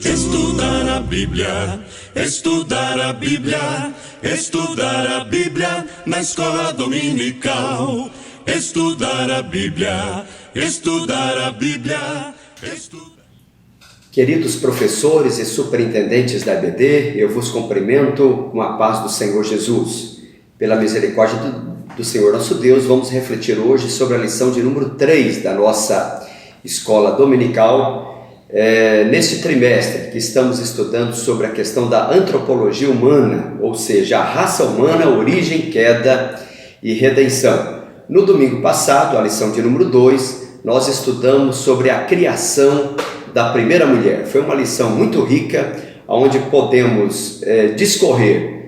Estudar a Bíblia, estudar a Bíblia, estudar a Bíblia na escola dominical. Estudar a Bíblia, estudar a Bíblia, estudar... Queridos professores e superintendentes da EBD, eu vos cumprimento com a paz do Senhor Jesus. Pela misericórdia do Senhor nosso Deus, vamos refletir hoje sobre a lição de número 3 da nossa escola dominical. Neste trimestre que estamos estudando sobre a questão da antropologia humana, ou seja, a raça humana, origem, queda e redenção. No domingo passado, a lição de número 2, nós estudamos sobre a criação da primeira mulher. Foi uma lição muito rica, onde podemos discorrer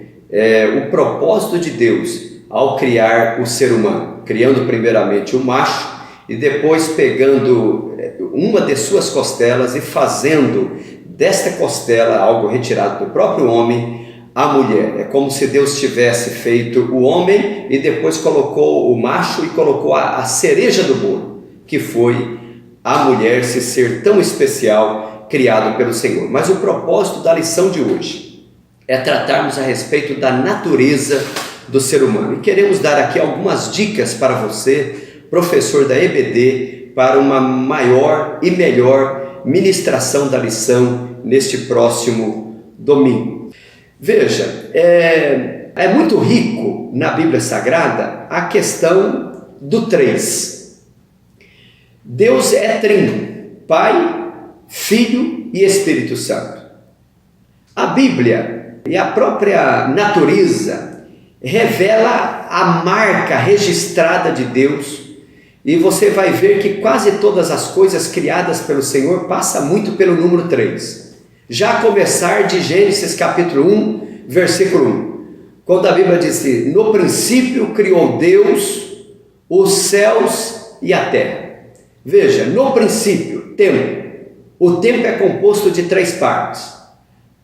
o propósito de Deus ao criar o ser humano, criando primeiramente o macho e depois pegando uma de suas costelas e fazendo desta costela, algo retirado do próprio homem, a mulher. É como se Deus tivesse feito o homem e depois colocou o macho e colocou a cereja do bolo, que foi a mulher, esse ser tão especial criado pelo Senhor. Mas o propósito da lição de hoje é tratarmos a respeito da natureza do ser humano. E queremos dar aqui algumas dicas para você, professor da EBD, para uma maior e melhor ministração da lição neste próximo domingo. Veja, é muito rico na Bíblia Sagrada a questão do 3. Deus é trino, Pai, Filho e Espírito Santo. A Bíblia e a própria natureza revela a marca registrada de Deus, e você vai ver que quase todas as coisas criadas pelo Senhor passam muito pelo número 3. Já a começar de Gênesis capítulo 1, versículo 1, quando a Bíblia diz assim: no princípio criou Deus os céus e a terra. Veja, no princípio, tempo. O tempo é composto de 3 partes: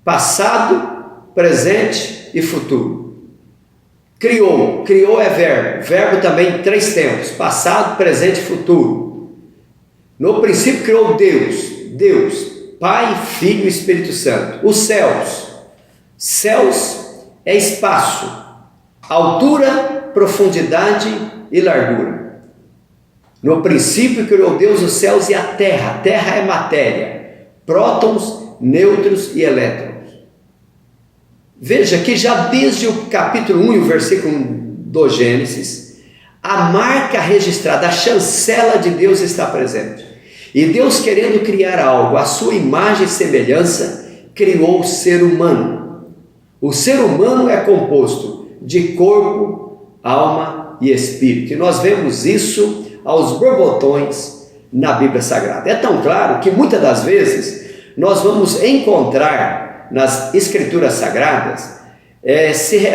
passado, presente e futuro. Criou é verbo também 3 tempos: passado, presente e futuro. No princípio criou Deus, Pai, Filho e Espírito Santo. Os céus é espaço, altura, profundidade e largura. No princípio criou Deus os céus e a terra. A terra é matéria, prótons, nêutrons e elétrons. Veja que já desde o capítulo 1 e o versículo 1 do Gênesis, a marca registrada, a chancela de Deus está presente. E Deus, querendo criar algo à sua imagem e semelhança, criou o ser humano. O ser humano é composto de corpo, alma e espírito. E nós vemos isso aos borbotões na Bíblia Sagrada. É tão claro que muitas das vezes nós vamos encontrar nas Escrituras Sagradas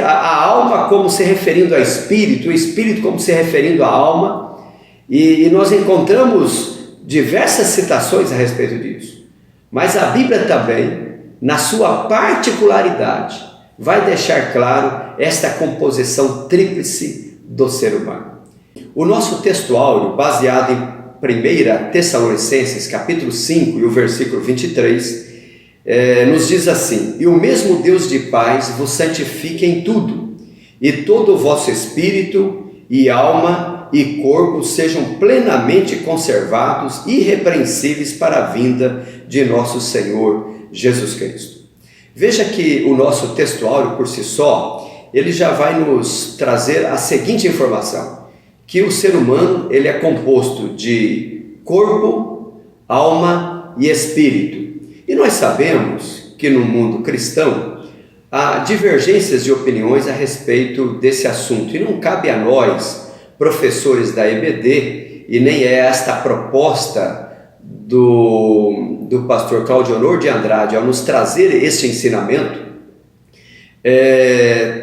a alma como se referindo ao espírito, o espírito como se referindo à alma, e nós encontramos diversas citações a respeito disso. Mas a Bíblia também, na sua particularidade, vai deixar claro esta composição tríplice do ser humano. O nosso textuário, baseado em 1 Tessalonicenses, capítulo 5 e o versículo 23, nos diz assim: e o mesmo Deus de paz vos santifique em tudo, e todo o vosso espírito e alma e corpo sejam plenamente conservados, irrepreensíveis para a vinda de nosso Senhor Jesus Cristo. Veja que o nosso textuário por si só, ele já vai nos trazer a seguinte informação: que o ser humano ele é composto de corpo, alma e espírito. E nós sabemos que no mundo cristão há divergências de opiniões a respeito desse assunto, e não cabe a nós, professores da EBD, e nem é esta a proposta do pastor Claudionor de Andrade ao nos trazer este ensinamento,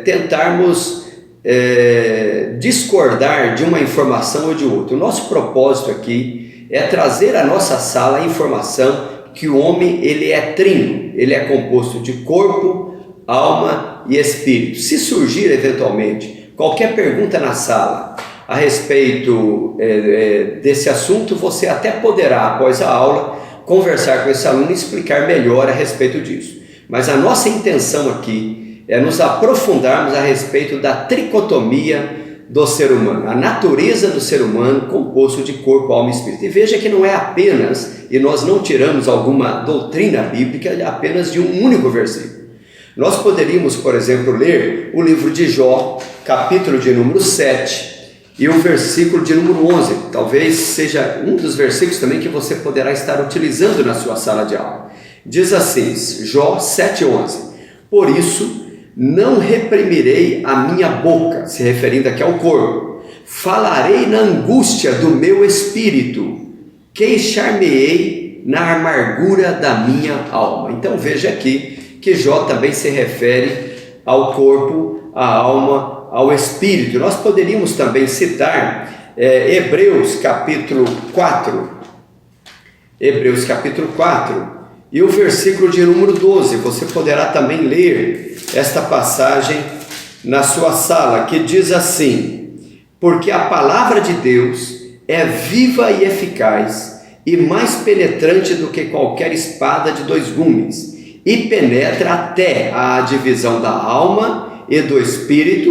tentarmos discordar de uma informação ou de outra. O nosso propósito aqui é trazer à nossa sala a informação que o homem ele é trino, ele é composto de corpo, alma e espírito. Se surgir eventualmente qualquer pergunta na sala a respeito desse assunto, você até poderá, após a aula, conversar com esse aluno e explicar melhor a respeito disso. Mas a nossa intenção aqui é nos aprofundarmos a respeito da tricotomia do ser humano, a natureza do ser humano composto de corpo, alma e espírito. E veja que não é apenas, e nós não tiramos alguma doutrina bíblica apenas de um único versículo. Nós poderíamos, por exemplo, ler o livro de Jó, capítulo de número 7, e o versículo de número 11, talvez seja um dos versículos também que você poderá estar utilizando na sua sala de aula. Diz assim, Jó 7:11: por isso não reprimirei a minha boca, se referindo aqui ao corpo, falarei na angústia do meu espírito, queixar-me-ei na amargura da minha alma. Então veja aqui que Jó também se refere ao corpo, à alma, ao espírito. Nós poderíamos também citar Hebreus capítulo 4, e o versículo de número 12, você poderá também ler esta passagem na sua sala, que diz assim: porque a palavra de Deus é viva e eficaz, e mais penetrante do que qualquer espada de 2 gumes, e penetra até a divisão da alma e do espírito,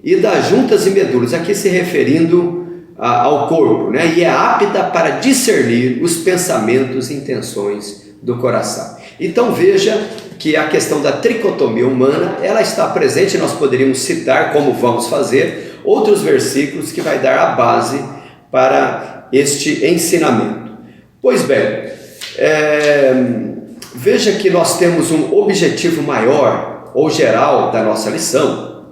e das juntas e medulas, aqui se referindo ao corpo, né? E é apta para discernir os pensamentos e intenções do coração. Então veja que a questão da tricotomia humana, ela está presente. Nós poderíamos citar, como vamos fazer, outros versículos que vai dar a base para este ensinamento. Pois bem, veja que nós temos um objetivo maior ou geral da nossa lição,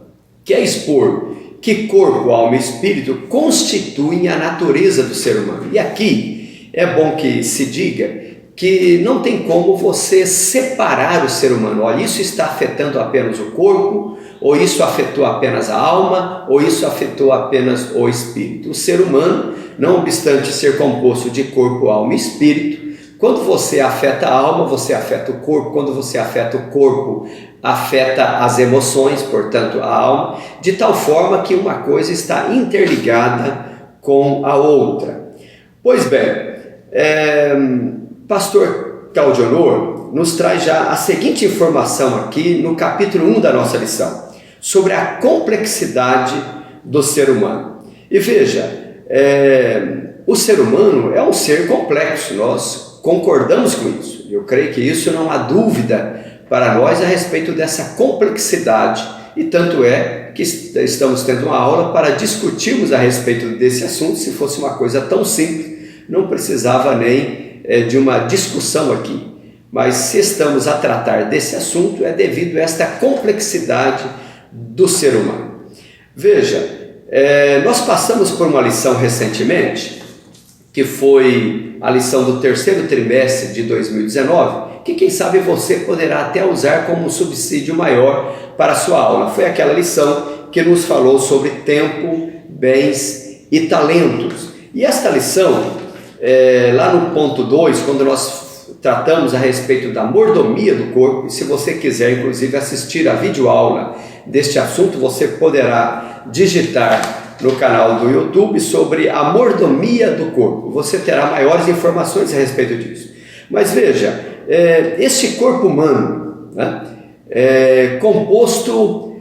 que é expor que corpo, alma e espírito constituem a natureza do ser humano. E aqui é bom que se diga que não tem como você separar o ser humano. Olha, isso está afetando apenas o corpo, ou isso afetou apenas a alma, ou isso afetou apenas o espírito. O ser humano, não obstante ser composto de corpo, alma e espírito, quando você afeta a alma, você afeta o corpo. Quando você afeta o corpo, afeta as emoções, portanto a alma, de tal forma que uma coisa está interligada com a outra. Pois bem, Pastor Claudionor nos traz já a seguinte informação aqui no capítulo 1 da nossa lição, sobre a complexidade do ser humano. E veja, o ser humano é um ser complexo, nós concordamos com isso. Eu creio que isso não há dúvida para nós a respeito dessa complexidade, e tanto é que estamos tendo uma aula para discutirmos a respeito desse assunto. Se fosse uma coisa tão simples, não precisava nem de uma discussão aqui, mas se estamos a tratar desse assunto é devido a esta complexidade do ser humano. Veja, nós passamos por uma lição recentemente, que foi a lição do 3º trimestre de 2019, que quem sabe você poderá até usar como um subsídio maior para a sua aula. Foi aquela lição que nos falou sobre tempo, bens e talentos. E esta lição, lá no ponto 2, quando nós tratamos a respeito da mordomia do corpo, e se você quiser inclusive assistir a videoaula deste assunto, você poderá digitar no canal do YouTube sobre a mordomia do corpo. Você terá maiores informações a respeito disso. Mas veja, este corpo humano, né, composto,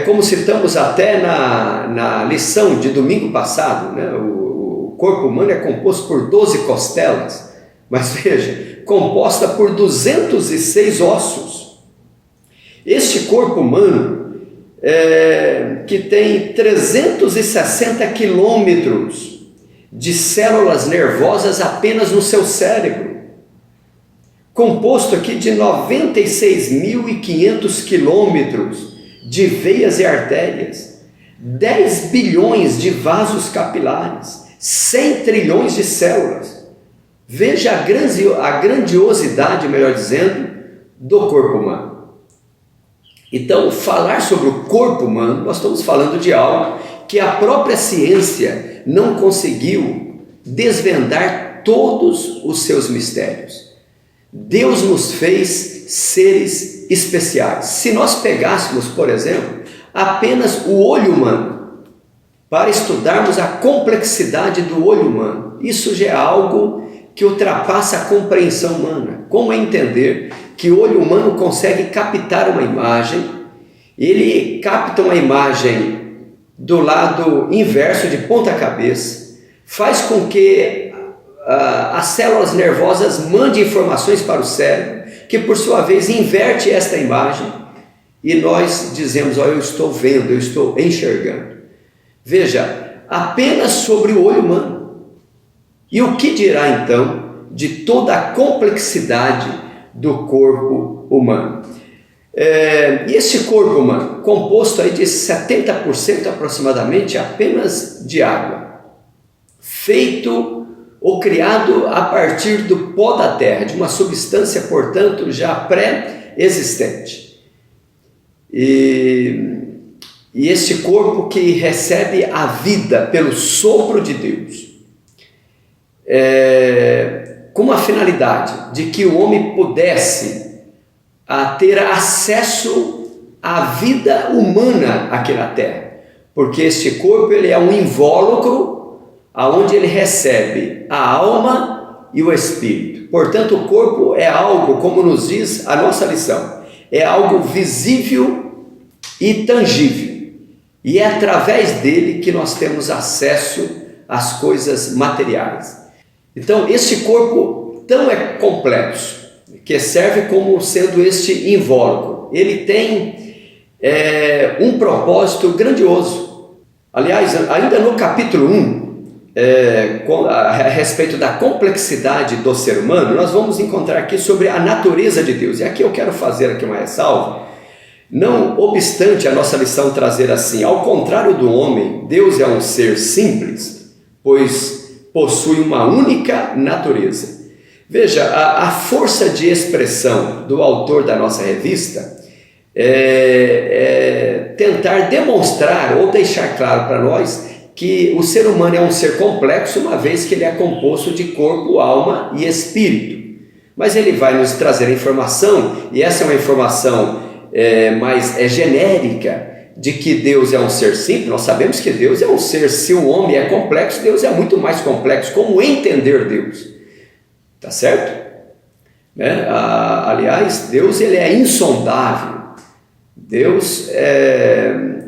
como citamos até na lição de domingo passado, né, o corpo humano é composto por 12 costelas, mas veja, composta por 206 ossos. Este corpo humano, que tem 360 quilômetros de células nervosas apenas no seu cérebro, composto aqui de 96.500 quilômetros de veias e artérias, 10 bilhões de vasos capilares, 100 trilhões de células. Veja a grandiosidade, melhor dizendo, do corpo humano. Então, falar sobre o corpo humano, nós estamos falando de algo que a própria ciência não conseguiu desvendar todos os seus mistérios. Deus nos fez seres especiais. Se nós pegássemos, por exemplo, apenas o olho humano, para estudarmos a complexidade do olho humano. Isso já é algo que ultrapassa a compreensão humana. Como entender que o olho humano consegue captar uma imagem, ele capta uma imagem do lado inverso, de ponta cabeça, faz com que as células nervosas mandem informações para o cérebro, que por sua vez inverte esta imagem, e nós dizemos, eu estou vendo, eu estou enxergando. Veja, apenas sobre o olho humano. E o que dirá então de toda a complexidade do corpo humano? E esse corpo humano, composto aí de 70% aproximadamente apenas de água, feito ou criado a partir do pó da terra, de uma substância, portanto, já pré-existente. E este corpo que recebe a vida pelo sopro de Deus, com a finalidade de que o homem pudesse ter acesso à vida humana aqui na terra, porque este corpo ele é um invólucro aonde ele recebe a alma e o espírito. Portanto, o corpo é algo, como nos diz a nossa lição, é algo visível e tangível, e é através dele que nós temos acesso às coisas materiais. Então, este corpo tão complexo, que serve como sendo este invólucro, ele tem um propósito grandioso. Aliás, ainda no capítulo 1, a respeito da complexidade do ser humano, nós vamos encontrar aqui sobre a natureza de Deus. E aqui eu quero fazer aqui uma ressalva. Não obstante a nossa lição trazer assim, ao contrário do homem, Deus é um ser simples, pois possui uma única natureza. Veja, a força de expressão do autor da nossa revista é tentar demonstrar ou deixar claro para nós que o ser humano é um ser complexo, uma vez que ele é composto de corpo, alma e espírito. Mas ele vai nos trazer a informação, e essa é uma informação mais genérica, de que Deus é um ser simples. Nós sabemos que Deus é um ser, se o homem é complexo, Deus é muito mais complexo. Como entender Deus? Tá certo? Aliás, Deus ele é insondável. Deus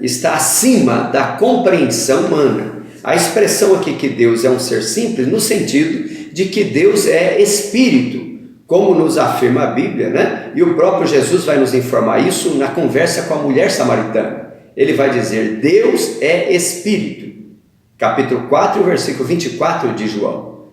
está acima da compreensão humana. A expressão aqui que Deus é um ser simples, no sentido de que Deus é espírito, como nos afirma a Bíblia, né? E o próprio Jesus vai nos informar isso na conversa com a mulher samaritana. Ele vai dizer, Deus é espírito. Capítulo 4, versículo 24 de João.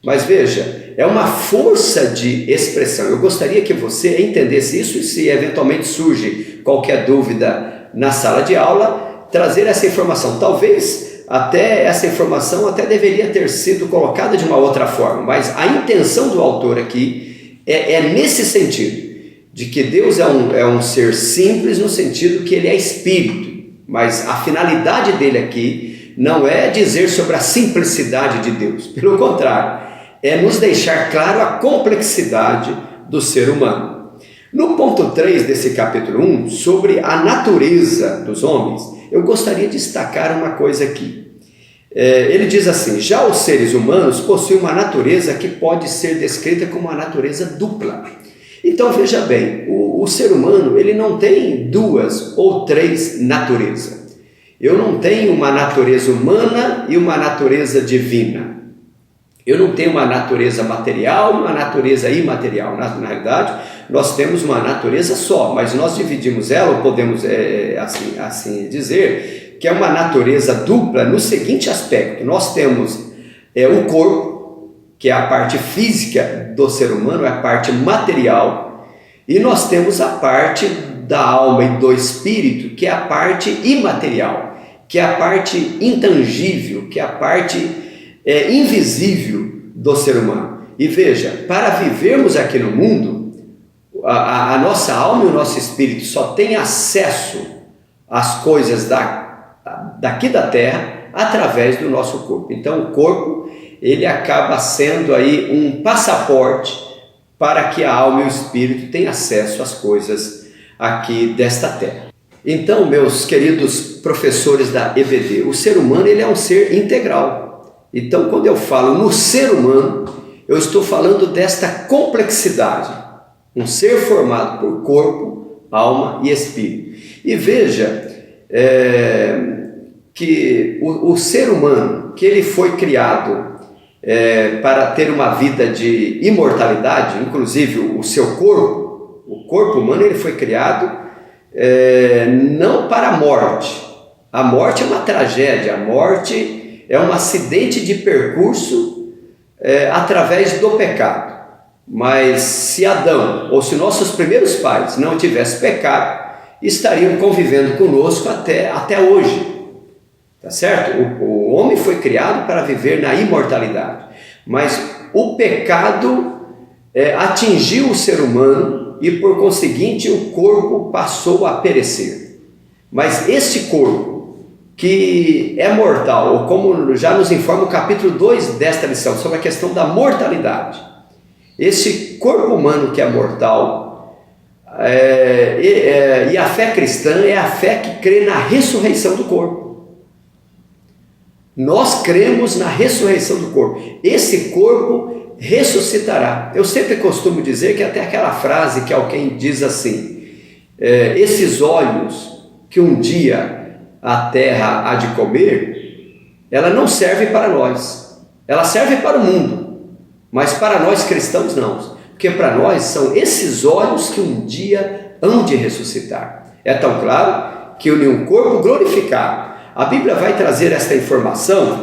Mas veja, é uma força de expressão. Eu gostaria que você entendesse isso, e se eventualmente surge qualquer dúvida na sala de aula, trazer essa informação. Talvez até essa informação até deveria ter sido colocada de uma outra forma, mas a intenção do autor aqui é nesse sentido, de que Deus é um ser simples no sentido que ele é espírito, mas a finalidade dele aqui não é dizer sobre a simplicidade de Deus, pelo contrário, é nos deixar claro a complexidade do ser humano. No ponto 3 desse capítulo 1, sobre a natureza dos homens, eu gostaria de destacar uma coisa aqui. Ele diz assim, já os seres humanos possuem uma natureza que pode ser descrita como uma natureza dupla. Então veja bem, o ser humano ele não tem 2 ou 3 naturezas. Eu não tenho uma natureza humana e uma natureza divina. Eu não tenho uma natureza material e uma natureza imaterial. Na realidade, nós temos uma natureza só, mas nós dividimos ela, ou podemos assim dizer, que é uma natureza dupla no seguinte aspecto. Nós temos o corpo, que é a parte física do ser humano, é a parte material, e nós temos a parte da alma e do espírito, que é a parte imaterial, que é a parte intangível, que é a parte invisível do ser humano. E veja, para vivermos aqui no mundo, a nossa alma e o nosso espírito só tem acesso às coisas daqui da terra através do nosso corpo. Então o corpo ele acaba sendo aí um passaporte para que a alma e o espírito tenham acesso às coisas aqui desta terra. Então, meus queridos professores da EBD, o ser humano ele é um ser integral. Então, quando eu falo no ser humano, eu estou falando desta complexidade. Um ser formado por corpo, alma e espírito. E veja que o ser humano, que ele foi criado para ter uma vida de imortalidade, inclusive o seu corpo, o corpo humano ele foi criado não para a morte. A morte é uma tragédia, a morte é um acidente de percurso através do pecado. Mas se Adão, ou se nossos primeiros pais não tivessem pecado, estariam convivendo conosco até hoje. Tá certo? O homem foi criado para viver na imortalidade. Mas o pecado atingiu o ser humano e, por conseguinte, o corpo passou a perecer. Mas este corpo, que é mortal, ou como já nos informa o capítulo 2 desta lição, sobre a questão da mortalidade, esse corpo humano que é mortal, e a fé cristã é a fé que crê na ressurreição do corpo. Nós cremos na ressurreição do corpo. Esse corpo ressuscitará. Eu sempre costumo dizer que até aquela frase que alguém diz assim, esses olhos que um dia a terra há de comer, ela não serve para nós, ela serve para o mundo. Mas para nós cristãos não, porque para nós são esses olhos que um dia hão de ressuscitar. É tão claro que em um corpo glorificado. A Bíblia vai trazer esta informação,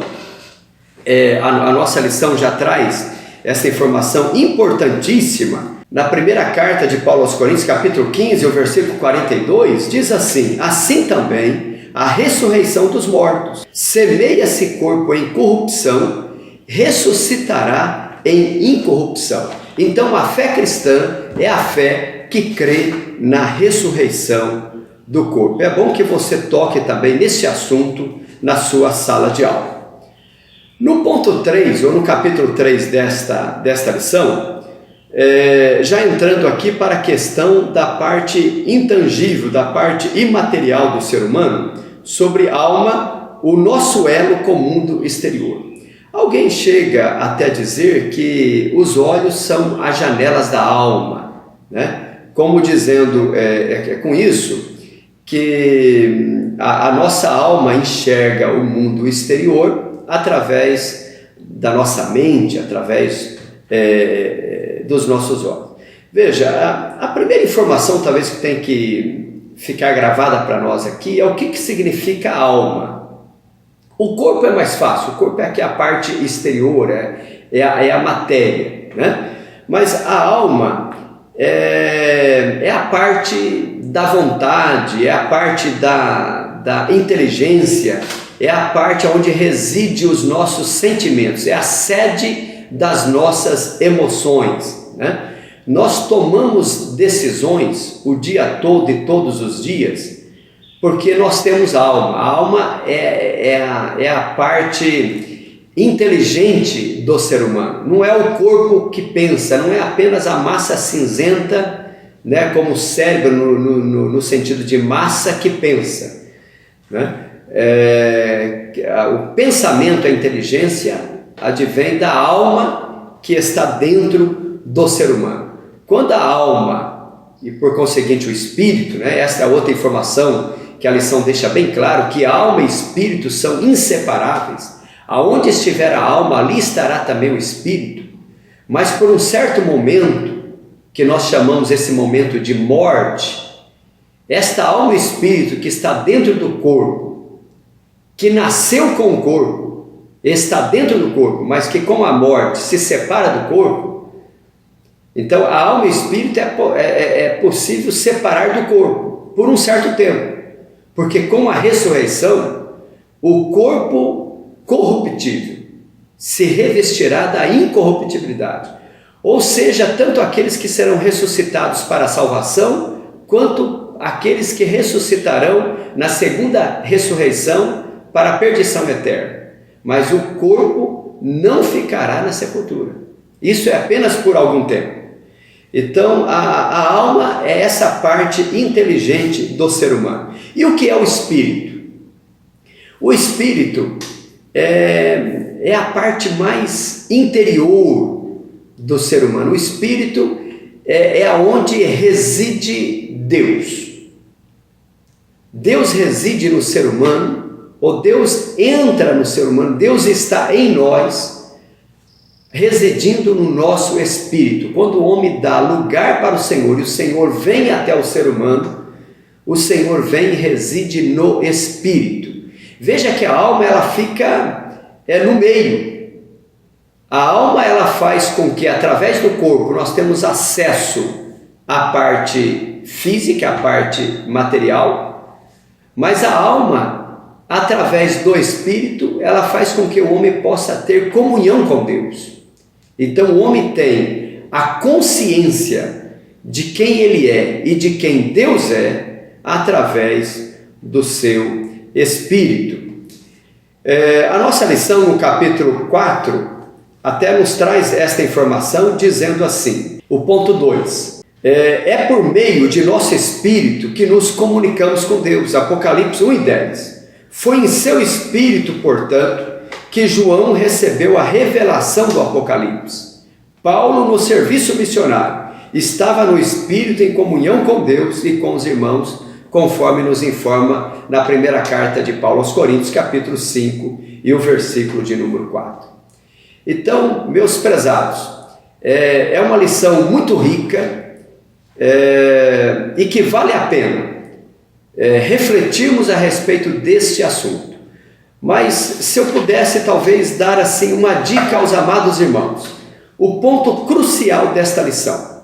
a nossa lição já traz essa informação importantíssima. Na primeira carta de Paulo aos Coríntios, capítulo 15, o versículo 42, diz assim: assim também a ressurreição dos mortos, semeia-se corpo em corrupção, ressuscitará em incorrupção. Então a fé cristã é a fé que crê na ressurreição do corpo. É bom que você toque também nesse assunto na sua sala de aula. No ponto 3, ou no capítulo 3 desta lição, já entrando aqui para a questão da parte intangível, da parte imaterial do ser humano, sobre alma, o nosso elo com o mundo exterior. Alguém chega até dizer que os olhos são as janelas da alma, né? Como dizendo, com isso, que a nossa alma enxerga o mundo exterior através da nossa mente, através dos nossos olhos. Veja, a primeira informação talvez que tem que ficar gravada para nós aqui é o que significa alma. O corpo é mais fácil, o corpo é aqui a parte exterior, é a matéria, né? Mas a alma é a parte da vontade, é a parte da inteligência, é a parte onde reside os nossos sentimentos, é a sede das nossas emoções, né? Nós tomamos decisões o dia todo e todos os dias porque nós temos alma. A alma é a parte inteligente do ser humano. Não é o corpo que pensa, não é apenas a massa cinzenta, né, como o cérebro no sentido de massa que pensa, né? O pensamento, a inteligência advém da alma que está dentro do ser humano. Quando a alma, e por conseguinte o espírito, né, essa é outra informação que a lição deixa bem claro, que alma e espírito são inseparáveis. Aonde estiver a alma, ali estará também o espírito. Mas por um certo momento, que nós chamamos esse momento de morte, esta alma e espírito que está dentro do corpo, que nasceu com o corpo, está dentro do corpo, mas que com a morte se separa do corpo. Então a alma e o espírito é possível separar do corpo por um certo tempo. Porque com a ressurreição, o corpo corruptível se revestirá da incorruptibilidade. Ou seja, tanto aqueles que serão ressuscitados para a salvação, quanto aqueles que ressuscitarão na segunda ressurreição para a perdição eterna. Mas o corpo não ficará na sepultura. Isso é apenas por algum tempo. Então, a alma é essa parte inteligente do ser humano. E o que é o espírito? O espírito é a parte mais interior do ser humano. O espírito é onde reside Deus. Deus reside no ser humano, ou Deus entra no ser humano, Deus está em nós, residindo no nosso espírito. Quando o homem dá lugar para o Senhor e o Senhor vem até o ser humano, o Senhor vem e reside no espírito. Veja que a alma ela fica no meio. A alma ela faz com que através do corpo nós temos acesso à parte física, à parte material, mas a alma, através do espírito, ela faz com que o homem possa ter comunhão com Deus. Então o homem tem a consciência de quem ele é e de quem Deus é através do seu espírito. A nossa lição no capítulo 4 até nos traz esta informação dizendo assim, o ponto 2, é por meio de nosso espírito que nos comunicamos com Deus, Apocalipse 1:10. Foi em seu espírito, portanto, que João recebeu a revelação do Apocalipse. Paulo, no serviço missionário, estava no Espírito em comunhão com Deus e com os irmãos, conforme nos informa na primeira carta de Paulo aos Coríntios, capítulo 5 e o versículo de número 4. Então, meus prezados, é uma lição muito rica e que vale a pena refletirmos a respeito deste assunto. Mas se eu pudesse talvez dar assim uma dica aos amados irmãos, o ponto crucial desta lição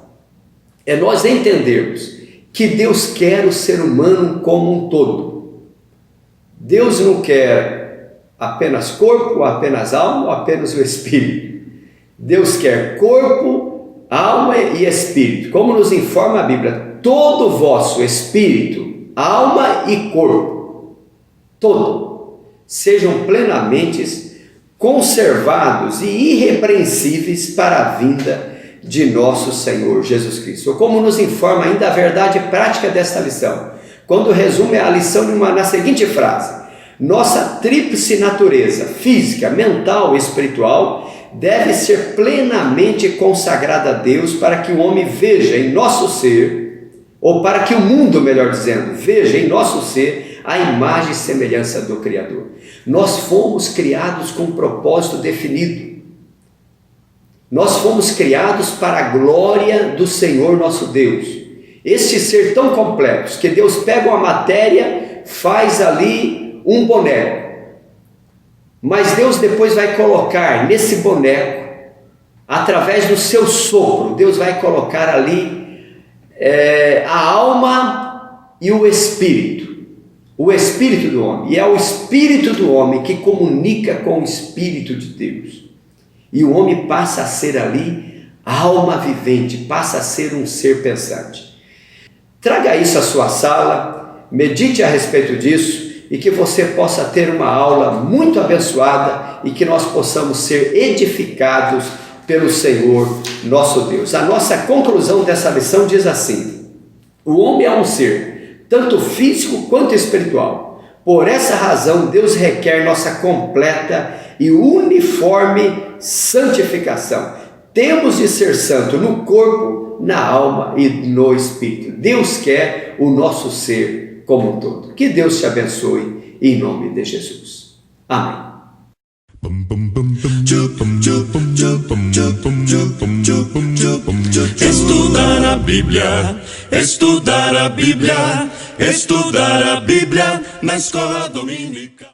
é nós entendermos que Deus quer o ser humano como um todo. Deus não quer apenas corpo, apenas alma, ou apenas o espírito. Deus quer corpo, alma e espírito. Como nos informa a Bíblia, todo o vosso espírito, alma e corpo, todo, sejam plenamente conservados e irrepreensíveis para a vinda de nosso Senhor Jesus Cristo. Como nos informa ainda a verdade prática desta lição, quando resume a lição na seguinte frase: nossa tríplice natureza, física, mental e espiritual, deve ser plenamente consagrada a Deus para que o homem veja em nosso ser, ou para que o mundo, melhor dizendo, veja em nosso ser a imagem e semelhança do Criador. Nós fomos criados com um propósito definido. Nós fomos criados para a glória do Senhor nosso Deus. Este ser tão complexo que Deus pega uma matéria, faz ali um boneco. Mas Deus depois vai colocar nesse boneco, através do seu sopro, Deus vai colocar ali a alma e o espírito do homem. E é o espírito do homem que comunica com o espírito de Deus. E o homem passa a ser ali alma vivente, passa a ser um ser pensante. Traga isso à sua sala, medite a respeito disso e que você possa ter uma aula muito abençoada e que nós possamos ser edificados pelo Senhor nosso Deus. A nossa conclusão dessa lição diz assim: o homem é um ser, tanto físico quanto espiritual. Por essa razão, Deus requer nossa completa e uniforme santificação. Temos de ser santo no corpo, na alma e no espírito. Deus quer o nosso ser como um todo. Que Deus te abençoe em nome de Jesus. Amém. Estudar a Bíblia, estudar a Bíblia, estudar a Bíblia na escola dominical.